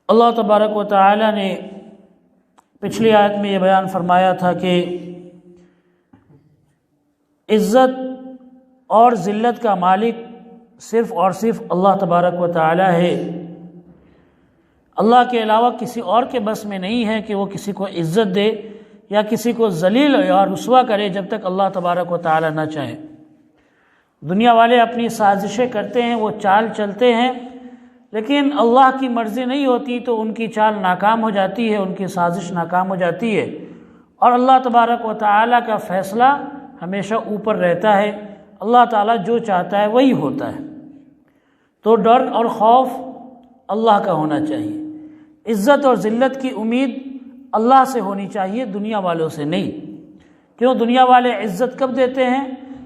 اللہ تبارک و تعالی نے پچھلی آیت میں یہ بیان فرمایا تھا کہ عزت اور ذلت کا مالک صرف اور صرف اللہ تبارک و تعالی ہے۔ اللہ کے علاوہ کسی اور کے بس میں نہیں ہے کہ وہ کسی کو عزت دے یا کسی کو ذلیل یا رسوا کرے جب تک اللہ تبارک و تعالی نہ چاہے۔ دنیا والے اپنی سازشیں کرتے ہیں، وہ چال چلتے ہیں، لیکن اللہ کی مرضی نہیں ہوتی تو ان کی چال ناکام ہو جاتی ہے، ان کی سازش ناکام ہو جاتی ہے، اور اللہ تبارک و تعالی کا فیصلہ ہمیشہ اوپر رہتا ہے۔ اللہ تعالیٰ جو چاہتا ہے وہی ہوتا ہے۔ تو ڈر اور خوف اللہ کا ہونا چاہیے، عزت اور ذلت کی امید اللہ سے ہونی چاہیے، دنیا والوں سے نہیں۔ کیوں؟ دنیا والے عزت کب دیتے ہیں؟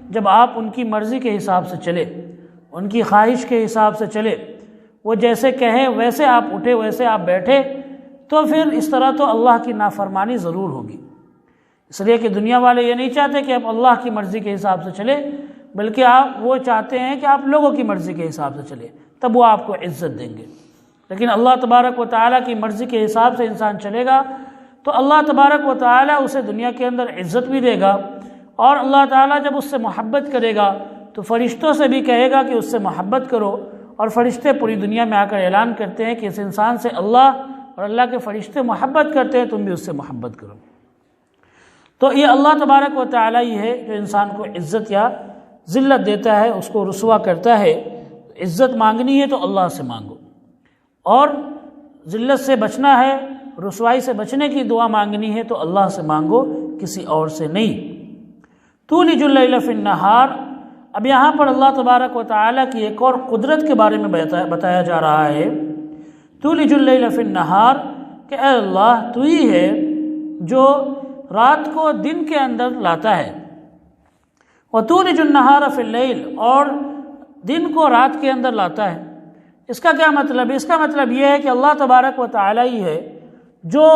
جب آپ ان کی مرضی کے حساب سے چلے، ان کی خواہش کے حساب سے چلے، وہ جیسے کہیں ویسے آپ اٹھے، ویسے آپ بیٹھے، تو پھر اس طرح تو اللہ کی نافرمانی ضرور ہوگی۔ اس لیے کہ دنیا والے یہ نہیں چاہتے کہ آپ اللہ کی مرضی کے حساب سے چلے، بلکہ وہ چاہتے ہیں کہ آپ لوگوں کی مرضی کے حساب سے چلے، تب وہ آپ کو عزت دیں گے۔ لیکن اللہ تبارک و تعالیٰ کی مرضی کے حساب سے انسان چلے گا تو اللہ تبارک و تعالیٰ اسے دنیا کے اندر عزت بھی دے گا، اور اللہ تعالیٰ جب اس سے محبت کرے گا تو فرشتوں سے بھی کہے گا کہ اس سے محبت کرو، اور فرشتے پوری دنیا میں آ کر اعلان کرتے ہیں کہ اس انسان سے اللہ اور اللہ کے فرشتے محبت کرتے ہیں، تم بھی اس سے محبت کرو۔ تو یہ اللہ تبارک و تعالیٰ ہی ہے جو انسان کو عزت یا ذلت دیتا ہے، اس کو رسوا کرتا ہے۔ عزت مانگنی ہے تو اللہ سے مانگو، اور ذلت سے بچنا ہے، رسوائی سے بچنے کی دعا مانگنی ہے تو اللہ سے مانگو، کسی اور سے نہیں۔ تولج اللیل فی النہار، اب یہاں پر اللہ تبارک و تعالیٰ کی ایک اور قدرت کے بارے میں بتایا جا رہا ہے۔ تولج اللیل فی النہار، کہ اے اللہ تو ہی ہے جو رات کو دن کے اندر لاتا ہے، وتولج النہار فی اللیل، اور دن کو رات کے اندر لاتا ہے۔ اس کا کیا مطلب ہے؟ اس کا مطلب یہ ہے کہ اللہ تبارک و تعالیٰ ہی ہے جو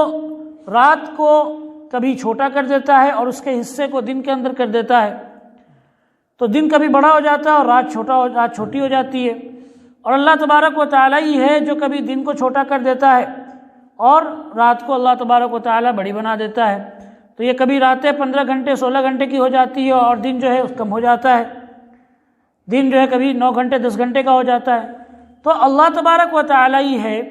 رات کو کبھی چھوٹا کر دیتا ہے اور اس کے حصے کو دن کے اندر کر دیتا ہے، تو دن کبھی بڑا ہو جاتا ہے اور رات چھوٹی ہو جاتی ہے۔ اور اللہ تبارک و تعالیٰ ہی ہے جو کبھی دن کو چھوٹا کر دیتا ہے اور رات کو اللہ تبارک و تعالیٰ بڑی بنا دیتا ہے۔ تو یہ کبھی راتیں 15 گھنٹے 16 گھنٹے کی ہو جاتی ہے اور دن جو ہے کم ہو جاتا ہے، دن جو ہے کبھی 9 گھنٹے 10 گھنٹے کا ہو جاتا ہے۔ تو اللہ تبارک و تعالیٰ ہی ہے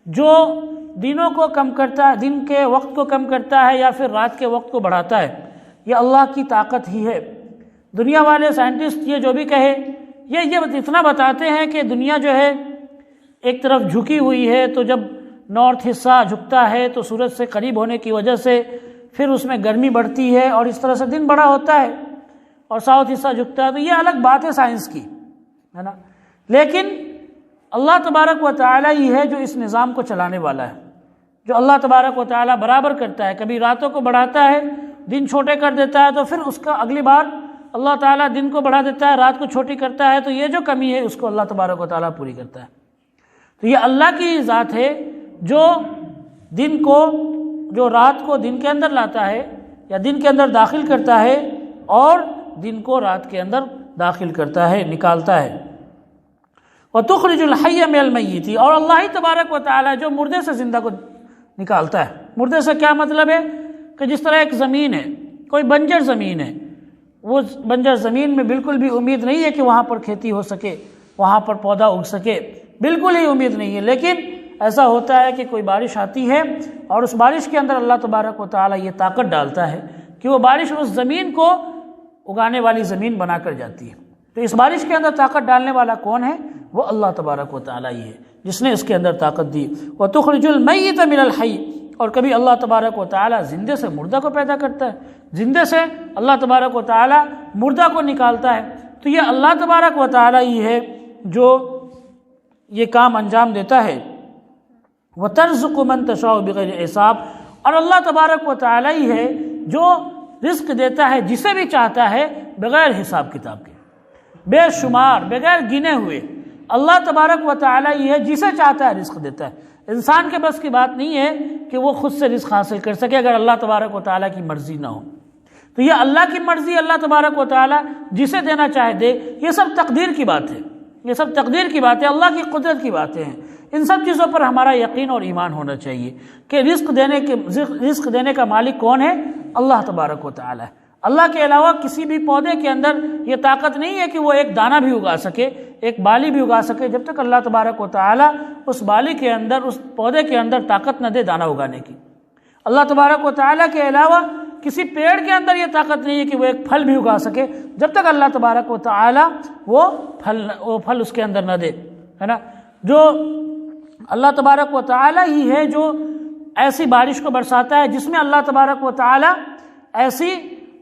جو دنوں کو کم کرتا ہے، دن کے وقت کو کم کرتا ہے یا پھر رات کے وقت کو بڑھاتا ہے، یہ اللہ کی طاقت ہی ہے۔ دنیا والے سائنٹسٹ یہ جو بھی کہے، یہ اتنا بتاتے ہیں کہ دنیا جو ہے ایک طرف جھکی ہوئی ہے، تو جب نارتھ حصہ جھکتا ہے تو سورج سے قریب ہونے کی وجہ سے پھر اس میں گرمی بڑھتی ہے اور اس طرح سے دن بڑا ہوتا ہے، اور ساؤتھ حصہ جھکتا ہے، تو یہ الگ بات ہے سائنس کی، ہے نا۔ لیکن اللہ تبارک و تعالیٰ ہی ہے جو اس نظام کو چلانے والا ہے، جو اللہ تبارک و تعالیٰ برابر کرتا ہے، کبھی راتوں کو بڑھاتا ہے، دن چھوٹے کر دیتا ہے، تو پھر اس کا اگلی بار اللہ تعالیٰ دن کو بڑھا دیتا ہے، رات کو چھوٹی کرتا ہے، تو یہ جو کمی ہے اس کو اللہ تبارک و تعالیٰ پوری کرتا ہے۔ تو یہ اللہ کی ذات ہے جو رات کو دن کے اندر لاتا ہے یا دن کے اندر داخل کرتا ہے اور دن کو رات کے اندر داخل کرتا ہے، نکالتا ہے۔ وَتُخْرِجُ الْحَيَّ مِنَ الْمَيِّتِ، اور اللہ ہی تبارک و تعالیٰ جو مردے سے زندہ کو نکالتا ہے۔ مردے سے کیا مطلب ہے؟ کہ جس طرح ایک زمین ہے، کوئی بنجر زمین ہے، وہ بنجر زمین میں بالکل بھی امید نہیں ہے کہ وہاں پر کھیتی ہو سکے، وہاں پر پودا اگ سکے، بالکل ہی امید نہیں ہے۔ لیکن ایسا ہوتا ہے کہ کوئی بارش آتی ہے اور اس بارش کے اندر اللہ تبارک و تعالیٰ یہ طاقت ڈالتا ہے کہ وہ بارش اس زمین کو اگانے والی زمین بنا کر جاتی ہے۔ تو اس بارش کے اندر طاقت ڈالنے والا کون ہے؟ وہ اللہ تبارک و تعالیٰ ہی ہے جس نے اس کے اندر طاقت دی۔ وَتُخْرِجُ الْمَيِّتَ مِنَ الْحَيِّ، اور کبھی اللہ تبارک و تعالیٰ زندے سے مردہ کو پیدا کرتا ہے، زندے سے اللہ تبارک و تعالیٰ مردہ کو نکالتا ہے۔ تو یہ اللہ تبارک و تعالیٰ ہی ہے جو یہ کام انجام دیتا ہے۔ وَتَرْزُقُ مَن تَشَاءُ بِغَيْرِ حساب، اور اللہ تبارک و تعالیٰ ہی ہے جو رزق دیتا ہے جسے بھی چاہتا ہے بغیر حساب کتاب کے، بے شمار، بغیر گنے ہوئے۔ اللہ تبارک و تعالیٰ ہی ہے جسے چاہتا ہے رزق دیتا ہے۔ انسان کے بس کی بات نہیں ہے کہ وہ خود سے رزق حاصل کر سکے اگر اللہ تبارک و تعالیٰ کی مرضی نہ ہو۔ تو یہ اللہ کی مرضی، اللہ تبارک و تعالیٰ جسے دینا چاہے دے، یہ سب تقدیر کی بات ہے، یہ سب تقدیر کی باتیں، اللہ کی قدرت کی باتیں ہیں۔ ان سب چیزوں پر ہمارا یقین اور ایمان ہونا چاہیے کہ رزق دینے کا مالک کون ہے؟ اللہ تبارک و تعالی ہے۔ اللہ کے علاوہ کسی بھی پودے کے اندر یہ طاقت نہیں ہے کہ وہ ایک دانہ بھی اگا سکے، ایک بالی بھی اگا سکے، جب تک اللہ تبارک و تعالی اس بالی کے اندر، اس پودے کے اندر طاقت نہ دے دانہ اگانے کی۔ اللہ تبارک و تعالی کے علاوہ کسی پیڑ کے اندر یہ طاقت نہیں ہے کہ وہ ایک پھل بھی اگا سکے، جب تک اللہ تبارک و تعالی وہ پھل اس کے اندر نہ دے، ہے نا۔ جو اللہ تبارک و تعالی ہی ہے جو ایسی بارش کو برساتا ہے جس میں اللہ تبارک و تعالی ایسی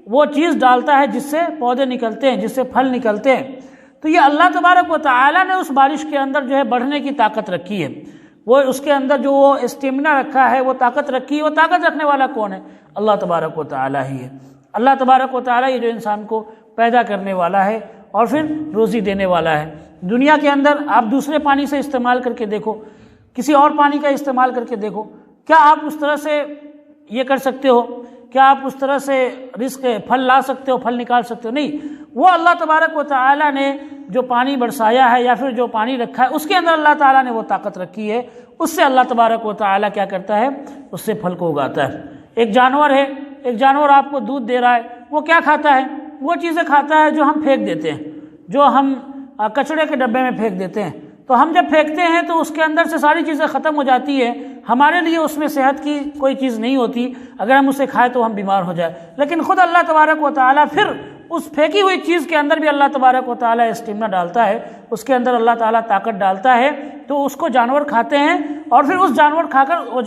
وہ چیز ڈالتا ہے جس سے پودے نکلتے ہیں، جس سے پھل نکلتے ہیں۔ تو یہ اللہ تبارک و تعالی نے اس بارش کے اندر جو ہے بڑھنے کی طاقت رکھی ہے، وہ اس کے اندر جو وہ اسٹیمنا رکھا ہے، وہ طاقت رکھی ہے۔ وہ طاقت رکھنے والا کون ہے؟ اللہ تبارک و تعالی ہی ہے۔ اللہ تبارک و تعالی ہی جو انسان کو پیدا کرنے والا ہے اور پھر روزی دینے والا ہے۔ دنیا کے اندر آپ دوسرے پانی سے استعمال کر کے دیکھو، کسی اور پانی کا استعمال کر کے دیکھو، کیا آپ اس طرح سے یہ کر سکتے ہو؟ کیا آپ اس طرح سے رزق پھل لا سکتے ہو، پھل نکال سکتے ہو؟ نہیں۔ وہ اللہ تبارک و تعالی نے جو پانی برسایا ہے یا پھر جو پانی رکھا ہے، اس کے اندر اللہ تعالیٰ نے وہ طاقت رکھی ہے، اس سے اللہ تبارک و تعالی کیا کرتا ہے؟ اس سے پھل کو اگاتا ہے۔ ایک جانور ہے، ایک جانور آپ کو دودھ دے رہا ہے، وہ کیا کھاتا ہے؟ وہ چیزیں کھاتا ہے جو ہم پھینک دیتے ہیں، جو ہم کچڑے کے ڈبے میں پھینک دیتے ہیں۔ تو ہم جب پھینکتے ہیں تو اس کے اندر سے ساری چیزیں ختم ہو جاتی ہے، ہمارے لیے اس میں صحت کی کوئی چیز نہیں ہوتی، اگر ہم اسے کھائیں تو ہم بیمار ہو جائیں۔ لیکن خود اللہ تبارک و تعالیٰ پھر اس پھینکی ہوئی چیز کے اندر بھی اللہ تبارک و تعالیٰ اسٹیمنا ڈالتا ہے، اس کے اندر اللہ تعالیٰ طاقت ڈالتا ہے، تو اس کو جانور کھاتے ہیں، اور پھر اس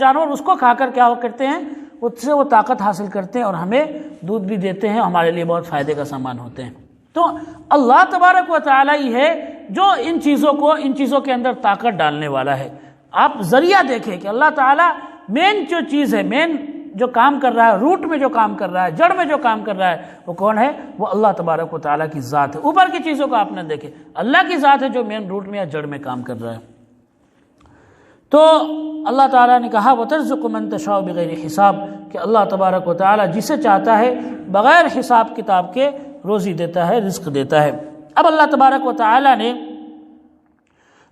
جانور اس کو کھا کر کیا کرتے ہیں؟ اس سے وہ طاقت حاصل کرتے ہیں اور ہمیں دودھ بھی دیتے ہیں، ہمارے لیے بہت فائدے کا سامان ہوتے ہیں۔ تو اللہ تبارک و تعالی ہی ہے جو ان چیزوں کے اندر طاقت ڈالنے والا ہے۔ آپ ذریعہ دیکھیں کہ اللہ تعالیٰ مین جو چیز ہے، مین جو کام کر رہا ہے، روٹ میں جو کام کر رہا ہے، جڑ میں جو کام کر رہا ہے، وہ کون ہے؟ وہ اللہ تبارک و تعالیٰ کی ذات ہے۔ اوپر کی چیزوں کو آپ نہ دیکھیں، اللہ کی ذات ہے جو مین روٹ میں یا جڑ میں کام کر رہا ہے۔ تو اللہ تعالیٰ نے کہا وَتَرْزُقُ مَن تَشَاءُ بِغَيْرِ حساب، کہ اللہ تبارک و تعالیٰ جسے چاہتا ہے بغیر حساب کتاب کے روزی دیتا ہے، رزق دیتا ہے۔ اب اللہ تبارک و تعالیٰ نے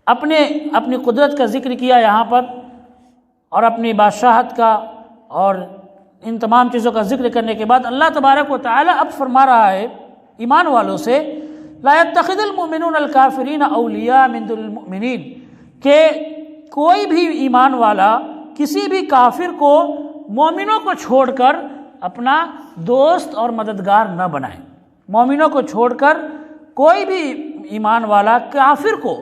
اپنی قدرت کا ذکر کیا یہاں پر، اور اپنی بادشاہت کا، اور ان تمام چیزوں کا ذکر کرنے کے بعد اللہ تبارک و تعالیٰ اب فرما رہا ہے ایمان والوں سے لَا يَتَّخِذِ الْمُؤْمِنُونَ الْكَافِرِينَ أَوْلِيَاءَ مِن دُونِ الْمُؤْمِنِينَ، کہ کوئی بھی ایمان والا کسی بھی کافر کو مومنوں کو چھوڑ کر اپنا دوست اور مددگار نہ بنائے۔ مومنوں کو چھوڑ کر کوئی بھی ایمان والا کافر کو،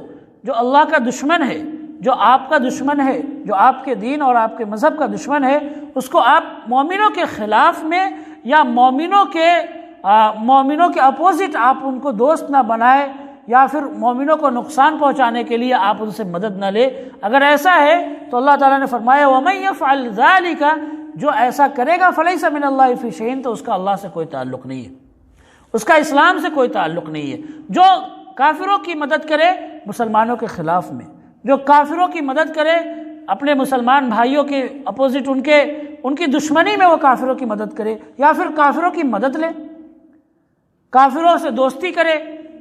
جو اللہ کا دشمن ہے، جو آپ کا دشمن ہے، جو آپ کے دین اور آپ کے مذہب کا دشمن ہے، اس کو آپ مومنوں کے خلاف میں یا مومنوں کے اپوزٹ آپ ان کو دوست نہ بنائے، یا پھر مومنوں کو نقصان پہنچانے کے لیے آپ ان سے مدد نہ لے۔ اگر ایسا ہے تو اللہ تعالیٰ نے فرمایا وَمَن يَفْعَلْ ذَلِكَ، جو ایسا کرے گا فَلَيْسَ مِنَ اللَّهِ فِي شَيْءٍ، تو اس کا اللہ سے کوئی تعلق نہیں ہے، اس کا اسلام سے کوئی تعلق نہیں ہے۔ جو کافروں کی مدد کرے مسلمانوں کے خلاف میں، جو کافروں کی مدد کرے اپنے مسلمان بھائیوں کے اپوزٹ، ان کی دشمنی میں وہ کافروں کی مدد کرے، یا پھر کافروں کی مدد لے، کافروں سے دوستی کرے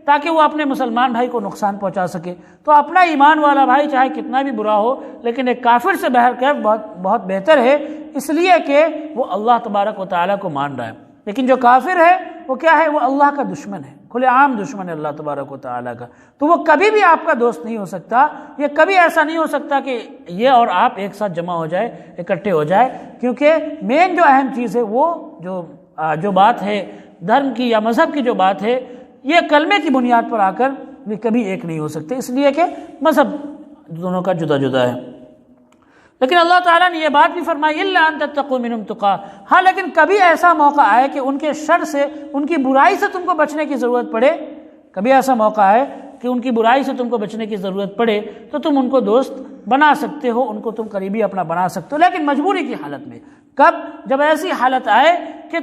تاکہ وہ اپنے مسلمان بھائی کو نقصان پہنچا سکے، تو اپنا ایمان والا بھائی چاہے کتنا بھی برا ہو لیکن ایک کافر سے بہرکیف بہت بہتر ہے، اس لیے کہ وہ اللہ تبارک و تعالیٰ کو مان رہا ہے۔ لیکن جو کافر ہے وہ کیا ہے؟ وہ اللہ کا دشمن ہے، کھلے عام دشمن ہے اللہ تبارک و تعالیٰ کا، تو وہ کبھی بھی آپ کا دوست نہیں ہو سکتا۔ یہ کبھی ایسا نہیں ہو سکتا کہ یہ اور آپ ایک ساتھ جمع ہو جائے، اکٹھے ہو جائے، کیونکہ مین جو اہم چیز ہے وہ جو بات ہے دھرم کی یا مذہب کی جو بات ہے، یہ کلمے کی بنیاد پر آ کر یہ کبھی ایک نہیں ہو سکتے، اس لیے کہ مذہب دونوں کا جدا جدا ہے۔ لیکن اللہ تعالیٰ نے یہ بات بھی فرمائی الا ان تتقوا منهم تقا، ہاں لیکن کبھی ایسا موقع آئے کہ ان کے شر سے، ان کی برائی سے تم کو بچنے کی ضرورت پڑے، کبھی ایسا موقع آئے کہ ان کی برائی سے تم کو بچنے کی ضرورت پڑے تو تم ان کو دوست بنا سکتے ہو، ان کو تم قریبی اپنا بنا سکتے ہو، لیکن مجبوری کی حالت میں۔ کب؟ جب ایسی حالت آئے کہ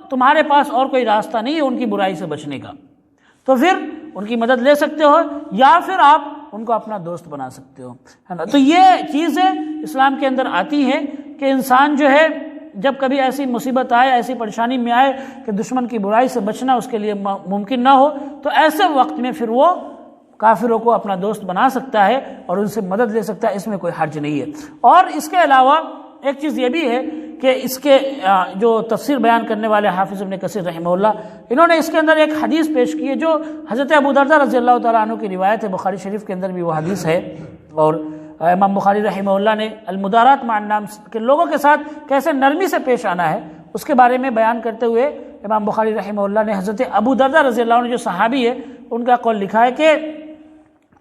تمہارے پاس اور کوئی راستہ نہیں ہے ان کی برائی سے بچنے کا، تو پھر ان کی مدد لے سکتے ہو، یا پھر آپ ان کو اپنا دوست بنا سکتے ہو، ہے نا۔ تو یہ چیزیں اسلام کے اندر آتی ہیں کہ انسان جو ہے جب کبھی ایسی مصیبت آئے، ایسی پریشانی میں آئے کہ دشمن کی برائی سے بچنا اس کے لیے ممکن نہ ہو، تو ایسے وقت میں پھر وہ کافروں کو اپنا دوست بنا سکتا ہے اور ان سے مدد لے سکتا ہے، اس میں کوئی حرج نہیں ہے۔ اور اس کے علاوہ ایک چیز یہ بھی ہے کہ اس کے جو تفسیر بیان کرنے والے حافظ ابن کثیر رحمہ اللہ، انہوں نے اس کے اندر ایک حدیث پیش کی ہے جو حضرت ابو درداء رضی اللہ تعالیٰ عنہ کی روایت ہے، بخاری شریف کے اندر بھی وہ حدیث ہے، اور امام بخاری رحمہ اللہ نے المدارات مع الناس کہ لوگوں کے ساتھ کیسے نرمی سے پیش آنا ہے اس کے بارے میں بیان کرتے ہوئے امام بخاری رحمہ اللہ نے حضرت ابو درداء رضی اللہ عنہ جو صحابی ہے ان کا قول لکھا ہے کہ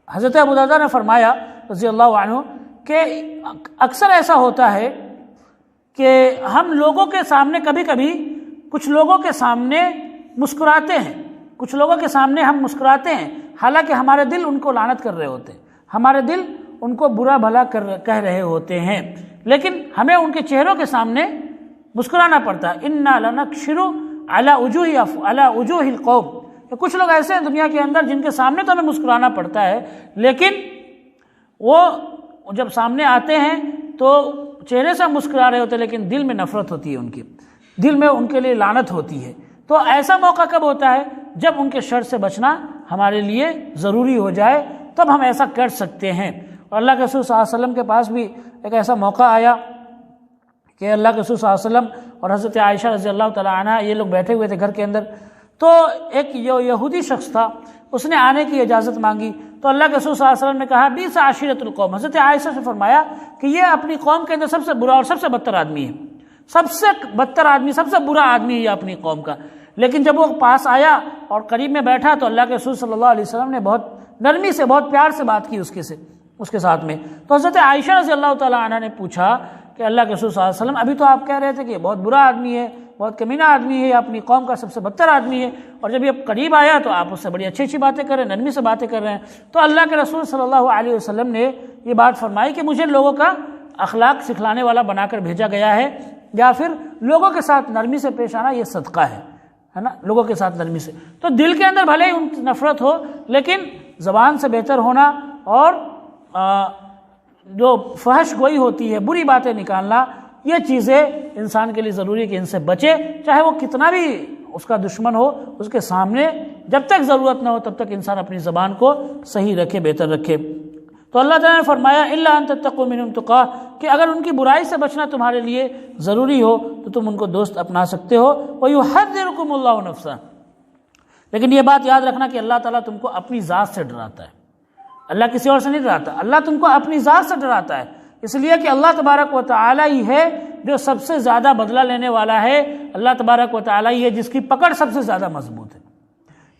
حضرت ابو درداء نے فرمایا رضی اللہ عنہ کہ اکثر ایسا ہوتا ہے کہ ہم لوگوں کے سامنے کبھی کبھی کچھ لوگوں کے سامنے مسکراتے ہیں، کچھ لوگوں کے سامنے ہم مسکراتے ہیں حالانکہ ہمارے دل ان کو لعنت کر رہے ہوتے ہیں، ہمارے دل ان کو برا بھلا کہہ رہے ہوتے ہیں، لیکن ہمیں ان کے چہروں کے سامنے مسکرانا پڑتا ہے۔ انا لنکشر علی وجوہ القوم، کچھ لوگ ایسے ہیں دنیا کے اندر جن کے سامنے تو ہمیں مسکرانا پڑتا ہے، لیکن وہ جب سامنے آتے ہیں تو چہرے سے مسکرا رہے ہوتے ہیں لیکن دل میں نفرت ہوتی ہے، ان کی دل میں ان کے لیے لعنت ہوتی ہے۔ تو ایسا موقع کب ہوتا ہے؟ جب ان کے شر سے بچنا ہمارے لیے ضروری ہو جائے، تب ہم ایسا کر سکتے ہیں۔ اور اللہ کے رسول صلی اللہ علیہ وسلم کے پاس بھی ایک ایسا موقع آیا کہ اللہ کے رسول صلی اللہ علیہ وسلم اور حضرت عائشہ رضی اللہ تعالیٰ عنہ یہ لوگ بیٹھے ہوئے تھے گھر کے اندر، تو ایک یہودی شخص تھا، اس نے آنے کی اجازت مانگی، تو اللہ کے رسول صلی اللہ علیہ وسلم نے کہا بیس عشیرۃ القوم، حضرت عائشہ سے فرمایا کہ یہ اپنی قوم کے اندر سب سے برا اور سب سے بدتر آدمی ہے، سب سے بدتر آدمی، سب سے برا آدمی ہے یہ اپنی قوم کا۔ لیکن جب وہ پاس آیا اور قریب میں بیٹھا تو اللہ کے رسول صلی اللہ علیہ وسلم نے بہت نرمی سے بہت پیار سے بات کی اس کے ساتھ میں۔ تو حضرت عائشہ رضی اللہ تعالیٰ عنہ نے پوچھا کہ اللہ کے رسول صلی اللہ علیہ وسلم ابھی تو آپ کہہ رہے تھے کہ یہ بہت برا آدمی ہے، بہت کمینہ آدمی ہے، یہ اپنی قوم کا سب سے بدتر آدمی ہے، اور جب یہ قریب آیا تو آپ اس سے بڑی اچھی باتیں کر رہے ہیں، نرمی سے باتیں کر رہے ہیں۔ تو اللہ کے رسول صلی اللہ علیہ وسلم نے یہ بات فرمائی کہ مجھے لوگوں کا اخلاق سکھلانے والا بنا کر بھیجا گیا ہے، یا پھر لوگوں کے ساتھ نرمی سے پیش آنا یہ صدقہ ہے نا، لوگوں کے ساتھ نرمی سے۔ تو دل کے اندر بھلے ہی ان کی نفرت ہو، لیکن زبان سے بہتر ہونا اور جو فحش گوئی ہوتی ہے، بری باتیں نکالنا، یہ چیزیں انسان کے لیے ضروری ہے کہ ان سے بچے، چاہے وہ کتنا بھی اس کا دشمن ہو، اس کے سامنے جب تک ضرورت نہ ہو تب تک انسان اپنی زبان کو صحیح رکھے، بہتر رکھے۔ تو اللہ تعالیٰ نے فرمایا الا ان تتقوا منهم تقا، کہ اگر ان کی برائی سے بچنا تمہارے لیے ضروری ہو تو تم ان کو دوست اپنا سکتے ہو۔ وَيُحَذِّرُكُمُ اللَّهُ نَفْسَهُ، لیکن یہ بات یاد رکھنا کہ اللہ تعالیٰ تم کو اپنی ذات سے ڈراتا ہے، اللہ کسی اور سے نہیں ڈراتا، اللہ تم کو اپنی ذات سے ڈراتا ہے، اس لیے کہ اللہ تبارک و تعالیٰ ہی ہے جو سب سے زیادہ بدلہ لینے والا ہے، اللہ تبارک و تعالیٰ ہی ہے جس کی پکڑ سب سے زیادہ مضبوط ہے۔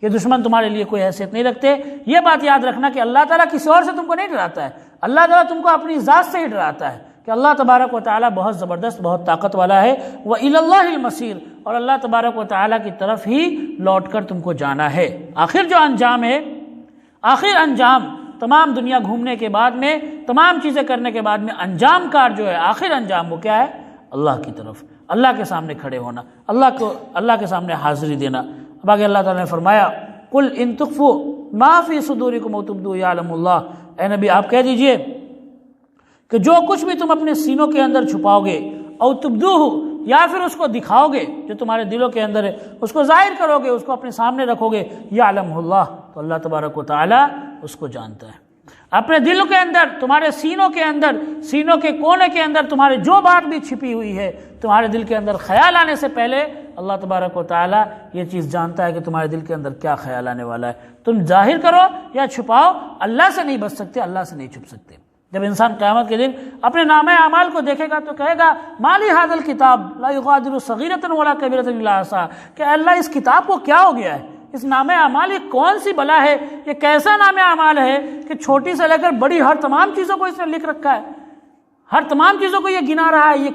یہ دشمن تمہارے لیے کوئی حیثیت نہیں رکھتے۔ یہ بات یاد رکھنا کہ اللہ تعالیٰ کسی اور سے تم کو نہیں ڈراتا ہے، اللہ تعالیٰ تم کو اپنی ذات سے ہی ڈراتا ہے کہ اللہ تبارک و تعالیٰ بہت زبردست، بہت طاقت والا ہے۔ وَإِلَى اللَّهِ الْمَصِيرُ، اور اللہ تبارک و تعالیٰ کی طرف ہی لوٹ کر تم کو جانا ہے۔ آخر جو انجام ہے، آخر انجام تمام دنیا گھومنے کے بعد میں، تمام چیزیں کرنے کے بعد میں انجام کار جو ہے، آخر انجام وہ کیا ہے؟ اللہ کی طرف، اللہ کے سامنے کھڑے ہونا، اللہ کے سامنے حاضری دینا۔ اب آگے اللہ تعالیٰ نے فرمایا قُلْ إِن تُخْفُوا مَا فِي صُدُورِكُمْ أَوْ تُبْدُوهُ يَعْلَمُ اللَّهُ، اے نبی آپ کہہ دیجئے کہ جو کچھ بھی تم اپنے سینوں کے اندر چھپاؤ گے، او تبدوہ، یا پھر اس کو دکھاؤ گے، جو تمہارے دلوں کے اندر ہے اس کو ظاہر کرو گے، اس کو اپنے سامنے رکھو گے، یعلمہ اللہ، تو اللہ تبارک و تعالیٰ اس کو جانتا ہے۔ اپنے دل کے اندر، تمہارے سینوں کے اندر، سینوں کے کونے کے اندر تمہارے جو بات بھی چھپی ہوئی ہے، تمہارے دل کے اندر خیال آنے سے پہلے اللہ تبارک و تعالیٰ یہ چیز جانتا ہے کہ تمہارے دل کے اندر کیا خیال آنے والا ہے۔ تم ظاہر کرو یا چھپاؤ، اللہ سے نہیں بچ سکتے، اللہ سے نہیں چھپ سکتے۔ جب انسان قیامت کے دن اپنے نامہ اعمال کو دیکھے گا تو کہے گا مالی ھذا الکتاب لا یغادر صغیرۃ ولا کبیرۃ الا احصاھا، کہ اللہ اس کتاب کو کیا ہو گیا ہے، اس نامہ اعمال یہ کون سی بلا ہے، یہ کیسا نامہ اعمال ہے کہ چھوٹی سے لے کر بڑی ہر تمام چیزوں کو اس نے لکھ رکھا ہے، ہر تمام چیزوں کو یہ گنا رہا ہے، یہ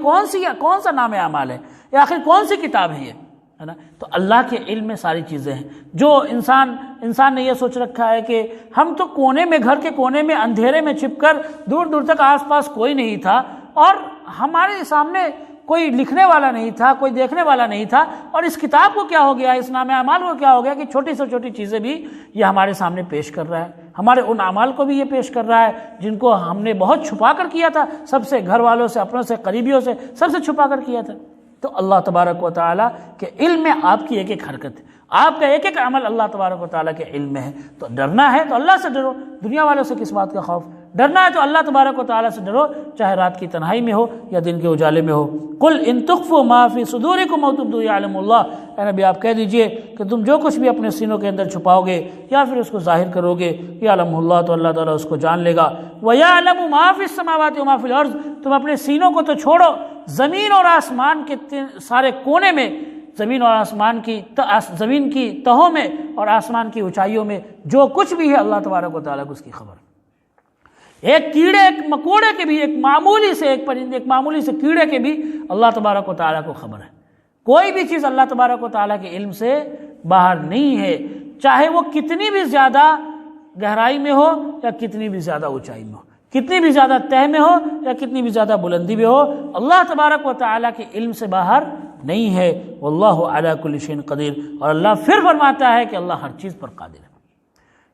کون سا نامہ اعمال ہے، یہ آخر کون سی کتاب ہے یہ، ہے نا؟ تو اللہ کے علم میں ساری چیزیں ہیں۔ جو انسان نے یہ سوچ رکھا ہے کہ ہم تو کونے میں، گھر کے کونے میں اندھیرے میں چھپ کر، دور دور تک آس پاس کوئی نہیں تھا اور ہمارے سامنے کوئی لکھنے والا نہیں تھا، کوئی دیکھنے والا نہیں تھا، اور اس کتاب کو کیا ہو گیا، اس نامہ اعمال کو کیا ہو گیا کہ چھوٹی سے چھوٹی چیزیں بھی یہ ہمارے سامنے پیش کر رہا ہے، ہمارے ان اعمال کو بھی یہ پیش کر رہا ہے جن کو ہم نے بہت چھپا کر کیا تھا، سب سے، گھر والوں سے، اپنوں سے، قریبیوں سے، سب سے چھپا کر کیا تھا۔ تو اللہ تبارک و تعالیٰ کے علم میں آپ کی ایک ایک حرکت ہے، آپ کا ایک ایک عمل اللہ تبارک و تعالیٰ کے علم میں ہے۔ تو ڈرنا ہے تو اللہ سے ڈرو، دنیا والوں سے کس بات کا خوف؟ ڈرنا ہے تو اللہ تبارک و تعالیٰ سے ڈرو، چاہے رات کی تنہائی میں ہو یا دن کے اجالے میں ہو۔ قل ان تخفوا ما فی صدورکم او تبدوہ یعلم اللہ، اے نبی آپ کہہ دیجئے کہ تم جو کچھ بھی اپنے سینوں کے اندر چھپاؤ گے یا پھر اس کو ظاہر کرو گے، یعلم اللہ، تو اللہ تعالیٰ اس کو جان لے گا۔ وَيَعْلَمُ مَا فِي السَّمَاوَاتِ وَمَا فِي الْأَرْضِ، تم اپنے سینوں کو تو چھوڑو، زمین اور آسمان کے سارے کونے میں، زمین اور آسمان کی زمین کی تہوں میں اور آسمان کی اونچائیوں میں جو کچھ بھی ہے اللہ تبارک و تعالیٰ کو اس کی خبر ہے۔ ایک کیڑے ایک مکوڑے کے بھی، ایک معمولی سے ایک پرندے، ایک معمولی سے کیڑے کے بھی اللہ تبارک و تعالیٰ کو خبر ہے۔ کوئی بھی چیز اللہ تبارک و تعالیٰ کے علم سے باہر نہیں ہے، چاہے وہ کتنی بھی زیادہ گہرائی میں ہو یا کتنی بھی زیادہ اونچائی میں ہو، کتنی بھی زیادہ تہ میں ہو یا کتنی بھی زیادہ بلندی میں ہو، اللہ تبارک و تعالیٰ کے علم سے باہر نہیں ہے۔ واللہ علی کل شیء قدیر، اور اللہ پھر فرماتا ہے کہ اللہ ہر چیز پر قادر ہے۔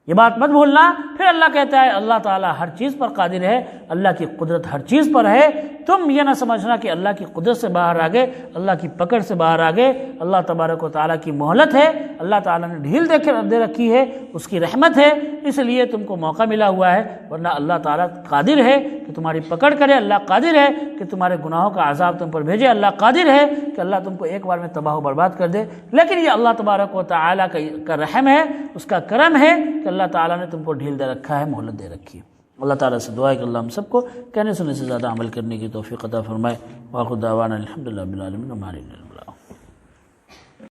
یہ بات مت بھولنا، پھر اللہ کہتا ہے اللہ تعالیٰ ہر چیز پر قادر ہے، اللہ کی قدرت ہر چیز پر ہے۔ تم یہ نہ سمجھنا کہ اللہ کی قدرت سے باہر آ گئے، اللہ کی پکڑ سے باہر آ گئے۔ اللہ تبارک و تعالیٰ کی مہلت ہے، اللہ تعالیٰ نے ڈھیل دے رکھی ہے، اس کی رحمت ہے، اس لیے تم کو موقع ملا ہوا ہے، ورنہ اللہ تعالیٰ قادر ہے کہ تمہاری پکڑ کرے، اللہ قادر ہے کہ تمہارے گناہوں کا عذاب تم پر بھیجے، اللہ قادر ہے کہ اللہ تم کو ایک بار میں تباہ و برباد کر دے۔ لیکن یہ اللہ تبارک و تعالیٰ کا رحم ہے، اس کا کرم ہے کہ اللہ تعالیٰ نے تم کو ڈھیل دے رکھا ہے، مہلت دے رکھی ہے۔ اللہ تعالیٰ سے دعا ہے کہ اللہ ہم سب کو کہنے سننے سے زیادہ عمل کرنے کی توفیق عطا فرمائے۔ وآخر دعوانا الحمدللہ رب العالمین۔